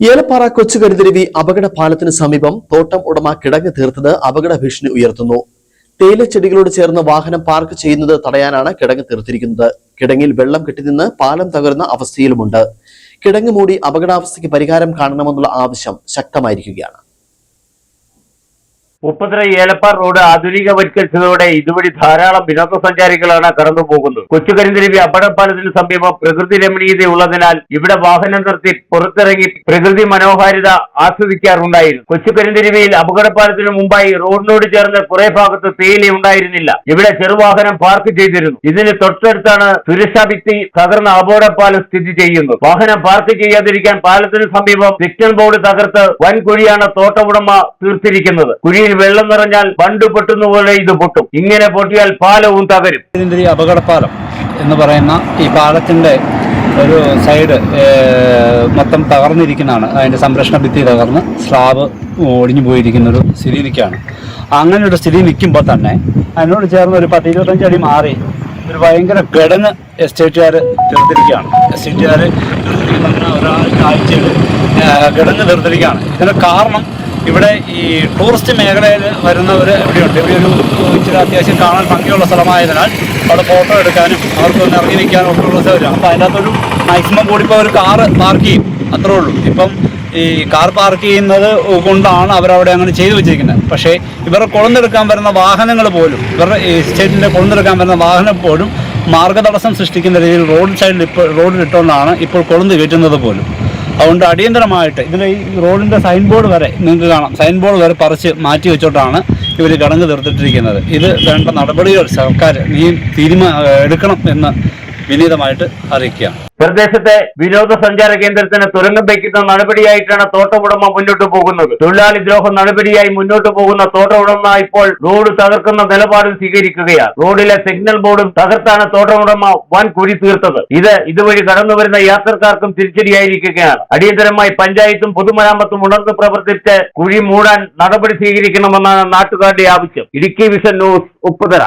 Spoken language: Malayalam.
ഏലപ്പാറ കൊച്ചുകരുതിരുവി അപകട പാലത്തിന് സമീപം തോട്ടം ഉടമ കിടങ്ങ് തീർത്തത് അപകട ഭീഷണി ഉയർത്തുന്നു. തേയിലച്ചെടികളോട് ചേർന്ന് വാഹനം പാർക്ക് ചെയ്യുന്നത് തടയാനാണ് കിടങ്ങ് തീർത്തിരിക്കുന്നത്. കിടങ്ങിൽ വെള്ളം കെട്ടിനിന്ന് പാലം തകരുന്ന അവസ്ഥയിലുമുണ്ട്. കിടങ്ങ് മൂടി അപകടാവസ്ഥയ്ക്ക് പരിഹാരം കാണണമെന്നുള്ള ആവശ്യം ശക്തമായിരിക്കുകയാണ്. ഉപ്പുതറ ഏലപ്പാർ റോഡ് ആധുനികവൽക്കരിച്ചതോടെ ഇതുവഴി ധാരാളം വിനോദസഞ്ചാരികളാണ് കടന്നുപോകുന്നത്. കൊച്ചുകരിന്തിരുവി അപകടപ്പാലത്തിന് സമീപം പ്രകൃതി രമണീയതയുള്ളതിനാൽ ഇവിടെ വാഹനം നിർത്തി പുറത്തിറങ്ങി പ്രകൃതി മനോഹാരിത ആസ്വദിക്കാറുണ്ടായിരുന്നു. കൊച്ചുകരിന്തിരുവിയിൽ അപകടപ്പാലത്തിന് മുമ്പായി റോഡിനോട് ചേർന്ന് കുറെ ഭാഗത്ത് തേയില ഉണ്ടായിരുന്നില്ല. ഇവിടെ ചെറുവാഹനം പാർക്ക് ചെയ്തിരുന്നു. ഇതിന് തൊട്ടടുത്താണ് സുരക്ഷാ ഭിത്തി തകർന്ന അപകടപ്പാലം സ്ഥിതി ചെയ്യുന്നത്. വാഹനം പാർക്ക് ചെയ്യാതിരിക്കാൻ പാലത്തിന് സമീപം സിഗ്നൽ ബോർഡ് തകർത്ത് വൻ കുഴിയാണ് തോട്ടമുടമ തീർത്തിരിക്കുന്നത്. കുഴിയിൽ വെള്ളം നിറഞ്ഞാൽ ബണ്ട് പൊട്ടുന്ന പോലെ ഇത് പൊട്ടും. ഇങ്ങനെ പൊട്ടിയാൽ പാലവും തകരും. ഇതിന്റെ ഈ അപകടപ്പാലം എന്ന് പറയുന്ന ഈ പാലത്തിന്റെ ഒരു സൈഡ് മൊത്തം തകർന്നിരിക്കുന്നതാണ്. അതിന്റെ സംരക്ഷണ ഭിത്തി തകർന്ന് സ്ലാബ് ഒടിഞ്ഞു പോയിരിക്കുന്ന ഒരു സ്ഥിതിയിലേക്കാണ്. അങ്ങനെ ഒരു സ്ഥിതി നിൽക്കുമ്പോൾ തന്നെ അതിനോട് ചേർന്ന് ഒരു 10-25 അടി മാറി ഒരു ഭയങ്കര കിടങ്ങ് എസ്റ്റേറ്റുകാർ തീർത്തിരിക്കുകയാണ്. എസ്റ്റേറ്റുകാർ ഒരാഴ്ചയിൽ കിടങ്ങ് തീർത്തിരിക്കുകയാണ്. ഇതിന്റെ കാരണം ഇവിടെ ഈ ടൂറിസ്റ്റ് മേഖലയിൽ വരുന്നവർ എവിടെയുണ്ട്. ഇവിടെ ഒരു ഇച്ചിരി അത്യാവശ്യം കാണാൻ ഭംഗിയുള്ള സ്ഥലമായതിനാൽ അവിടെ ഫോട്ടോ എടുക്കാനും അവർക്കൊന്ന് ഇറങ്ങി നിൽക്കാനും ഒക്കെ ഉള്ള സൗകര്യം. അപ്പോൾ അതിൻ്റെ അകത്തൊരു മാക്സിമം കൂടിപ്പോൾ ഒരു കാറ് പാർക്ക് ചെയ്യും, അത്രേ ഉള്ളൂ. ഇപ്പം ഈ കാർ പാർക്ക് ചെയ്യുന്നത് കൊണ്ടാണ് അവരവിടെ അങ്ങനെ ചെയ്തു വെച്ചിരിക്കുന്നത്. പക്ഷേ ഇവരെ കൊളന്നെടുക്കാൻ വരുന്ന വാഹനങ്ങൾ പോലും, ഇവരുടെ എസ്റ്റേറ്റിൻ്റെ കൊളന്നെടുക്കാൻ വരുന്ന വാഹനം പോലും മാർഗ്ഗതടസ്സം സൃഷ്ടിക്കുന്ന രീതിയിൽ റോഡിലിട്ടുകൊണ്ടാണ് ഇപ്പോൾ കൊളുന്ത് കയറ്റുന്നത് പോലും. അതുകൊണ്ട് അടിയന്തരമായിട്ട് ഇതിൻ്റെ ഈ റോഡിൻ്റെ സൈൻ ബോർഡ് വരെ നിങ്ങൾക്ക് കാണാം, സൈൻ ബോർഡ് വരെ പറിച്ച് മാറ്റി വെച്ചോട്ടാണ് ഇവർ കിടങ്ങ് തീർത്തിട്ടിരിക്കുന്നത്. ഇത് വേണ്ട നടപടികൾ സർക്കാർ എടുക്കണം എന്ന് വിനീതമായിട്ട് അറിയിക്കുകയാണ്. പ്രദേശത്തെ വിനോദസഞ്ചാര കേന്ദ്രത്തിന് തുരങ്കം വയ്ക്കുന്ന നടപടിയായിട്ടാണ് തോട്ടമുടമ മുന്നോട്ട് പോകുന്നത്. തൊഴിലാളി ദ്രോഹ നടപടിയായി മുന്നോട്ട് പോകുന്ന തോട്ടമുടമ ഇപ്പോൾ റോഡ് തകർക്കുന്ന നിലപാടും സ്വീകരിക്കുകയാണ്. റോഡിലെ സിഗ്നൽ ബോർഡും തകർത്താണ് തോട്ടമുടമ വൻ കുഴി തീർത്തത്. ഇതുവഴി കടന്നുവരുന്ന യാത്രക്കാർക്കും തിരിച്ചടിയായിരിക്കുകയാണ്. അടിയന്തരമായി പഞ്ചായത്തും പൊതുമരാമത്തും ഉണർന്ന് പ്രവർത്തിച്ച് കുഴി മൂടാൻ നടപടി സ്വീകരിക്കണമെന്നാണ് നാട്ടുകാരുടെ ആവശ്യം. Idukki vision news, Upputhara.